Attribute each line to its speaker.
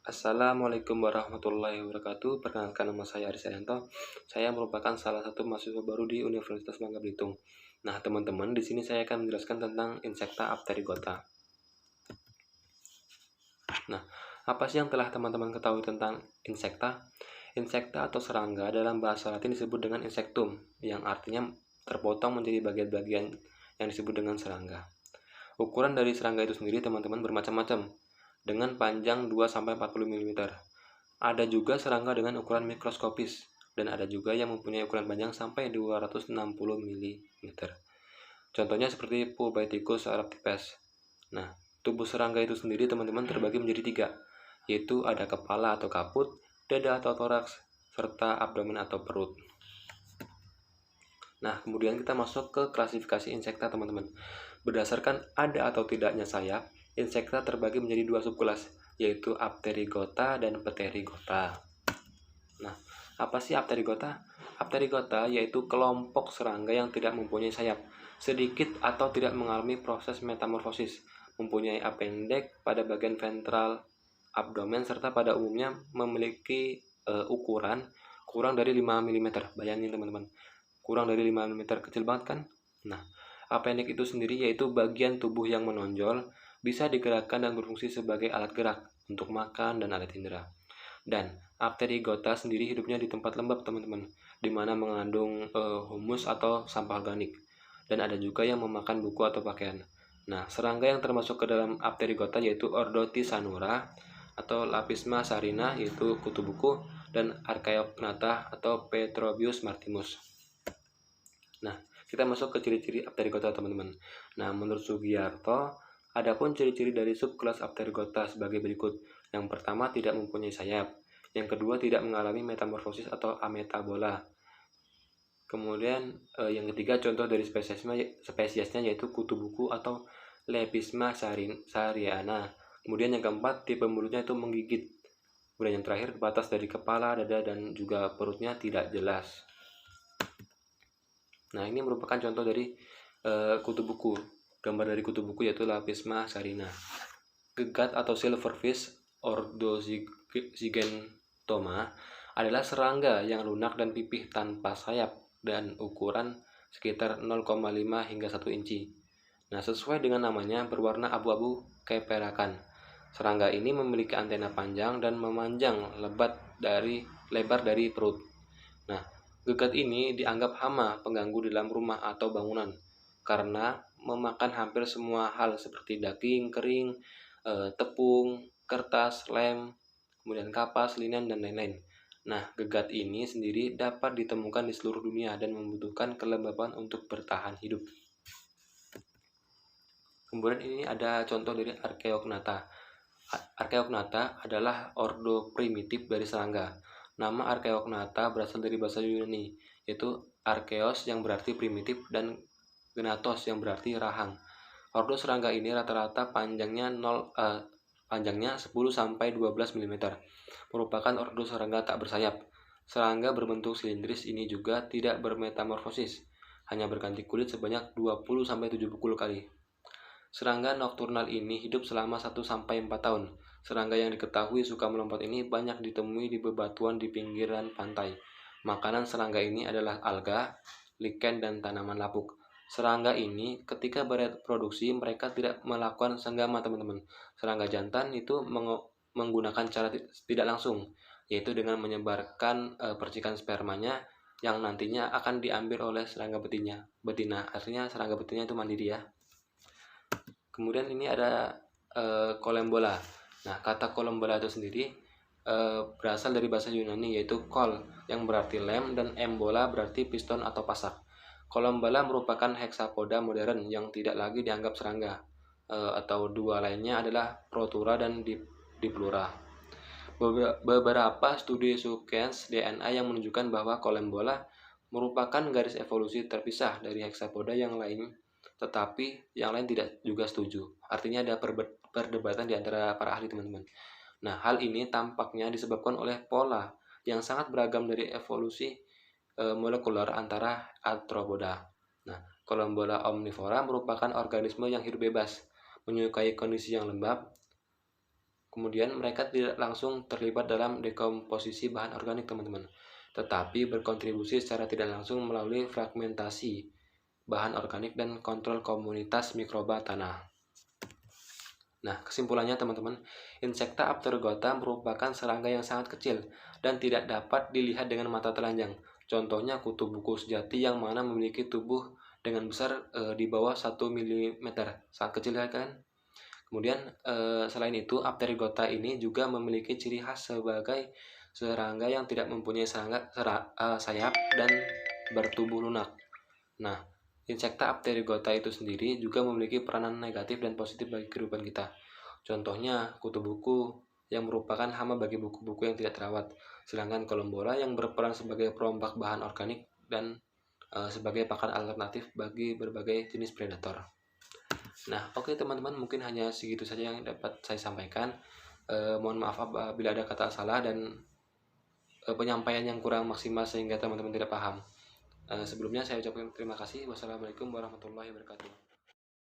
Speaker 1: Assalamualaikum warahmatullahi wabarakatuh. Perkenalkan, nama saya Aris Arianto. Saya merupakan salah satu mahasiswa baru di Universitas Bangka Belitung. Nah, teman-teman, di sini saya akan menjelaskan tentang Insecta apterygota. Nah, apa sih yang telah teman-teman ketahui tentang Insecta? Insecta atau serangga dalam bahasa Latin disebut dengan insectum, yang artinya terpotong menjadi bagian-bagian yang disebut dengan serangga. Ukuran dari serangga itu sendiri, teman-teman, bermacam-macam, dengan panjang 2-40 mm. Ada juga serangga dengan ukuran mikroskopis, dan ada juga yang mempunyai ukuran panjang sampai 260 mm. Contohnya seperti Purbaiticus arabtipes. Nah, tubuh serangga itu sendiri, teman-teman, terbagi menjadi 3, yaitu ada kepala atau kaput, dada atau toraks, serta abdomen atau perut. Nah, kemudian kita masuk ke klasifikasi insekta, teman-teman. Berdasarkan ada atau tidaknya sayap, insekta terbagi menjadi 2 subkelas, yaitu apterygota dan pterygota. Nah, apa sih apterygota? Apterygota yaitu kelompok serangga yang tidak mempunyai sayap, sedikit atau tidak mengalami proses metamorfosis, mempunyai appendix pada bagian ventral abdomen, serta pada umumnya memiliki ukuran kurang dari 5 mm. Bayangin, teman-teman, kurang dari 5 mm, kecil banget kan? Nah, appendix itu sendiri yaitu bagian tubuh yang menonjol, bisa digerakkan dan berfungsi sebagai alat gerak untuk makan dan alat indera. Dan apterygota sendiri hidupnya di tempat lembab, teman-teman, di mana mengandung humus atau sampah organik. Dan ada juga yang memakan buku atau pakaian. Nah, serangga yang termasuk ke dalam apterygota yaitu Ordotisanura atau Lapisma sarina yaitu kutu buku, dan Archaeopnata atau Petrobius martimus. Nah, kita masuk ke ciri-ciri apterygota, teman-teman. Nah, menurut Sugiarto, adapun ciri-ciri dari subkelas apterygota sebagai berikut. Yang pertama, tidak mempunyai sayap. Yang kedua, tidak mengalami metamorfosis atau ametabola. Kemudian yang ketiga, contoh dari spesiesnya yaitu kutu buku atau Lepisma sariana. Kemudian yang keempat, tipe mulutnya itu menggigit. Kemudian yang terakhir, batas dari kepala, dada, dan juga perutnya tidak jelas. Nah, ini merupakan contoh dari kutu buku. Gambar dari kutu buku yaitu Lapisma sarina. Gegat atau silverfish Ordozygentoma adalah serangga yang lunak dan pipih tanpa sayap dan ukuran sekitar 0,5 hingga 1 inci. Nah, sesuai dengan namanya, berwarna abu-abu keperakan. Serangga ini memiliki antena panjang dan memanjang lebar dari perut. Nah, gegat ini dianggap hama pengganggu di dalam rumah atau bangunan karena memakan hampir semua hal seperti daging kering, tepung, kertas, lem, kemudian kapas, linen, dan lain-lain. Nah, gegat ini sendiri dapat ditemukan di seluruh dunia dan membutuhkan kelembaban untuk bertahan hidup. Kemudian ini ada contoh dari Archaeopnata. Archaeopnata adalah ordo primitif dari serangga. Nama Archaeopnata berasal dari bahasa Yunani, yaitu archeos yang berarti primitif dan gnathos yang berarti rahang. Ordo serangga ini rata-rata panjangnya 10-12 mm. Merupakan ordo serangga tak bersayap. Serangga berbentuk silindris ini juga tidak bermetamorfosis, hanya berganti kulit sebanyak 20-70 kali. Serangga nokturnal ini hidup selama 1-4 tahun. Serangga yang diketahui suka melompat ini banyak ditemui di bebatuan di pinggiran pantai. Makanan serangga ini adalah alga, lichen, dan tanaman lapuk. Serangga ini ketika bereproduksi mereka tidak melakukan senggama, teman-teman. Serangga jantan itu menggunakan cara tidak langsung, yaitu dengan menyebarkan percikan spermanya yang nantinya akan diambil oleh serangga betina. Artinya serangga betina itu mandiri ya. Kemudian ini ada kolembola. Nah, kata kolembola itu sendiri berasal dari bahasa Yunani yaitu kol yang berarti lem dan embola berarti piston atau pasak. Kolembola merupakan hexapoda modern yang tidak lagi dianggap serangga, atau dua lainnya adalah Protura dan Diplura. Beberapa studi sequence DNA yang menunjukkan bahwa kolembola merupakan garis evolusi terpisah dari hexapoda yang lain, tetapi yang lain tidak juga setuju. Artinya ada perdebatan di antara para ahli, teman-teman. Nah, hal ini tampaknya disebabkan oleh pola yang sangat beragam dari evolusi molekuler antara arthropoda. Nah, Columbola omnivora merupakan organisme yang hidup bebas, menyukai kondisi yang lembab, Kemudian mereka tidak langsung terlibat dalam dekomposisi bahan organik teman-teman, tetapi berkontribusi secara tidak langsung melalui fragmentasi bahan organik dan kontrol komunitas mikroba tanah. Nah, kesimpulannya teman-teman, Insecta Apterogota merupakan serangga yang sangat kecil dan tidak dapat dilihat dengan mata telanjang. Contohnya kutu buku sejati yang mana memiliki tubuh dengan besar di bawah 1 mm. Sangat kecil kan? Kemudian selain itu, Apterigota ini juga memiliki ciri khas sebagai serangga yang tidak mempunyai sayap dan bertubuh lunak. Nah, Insecta Apterigota itu sendiri juga memiliki peranan negatif dan positif bagi kehidupan kita. Contohnya, kutu buku yang merupakan hama bagi buku-buku yang tidak terawat, sedangkan Columbola yang berperan sebagai perompak bahan organik dan sebagai pakan alternatif bagi berbagai jenis predator. Nah, oke teman-teman, mungkin hanya segitu saja yang dapat saya sampaikan. Mohon maaf apabila ada kata salah dan penyampaian yang kurang maksimal sehingga teman-teman tidak paham. Sebelumnya saya ucapkan terima kasih. Wassalamualaikum warahmatullahi wabarakatuh.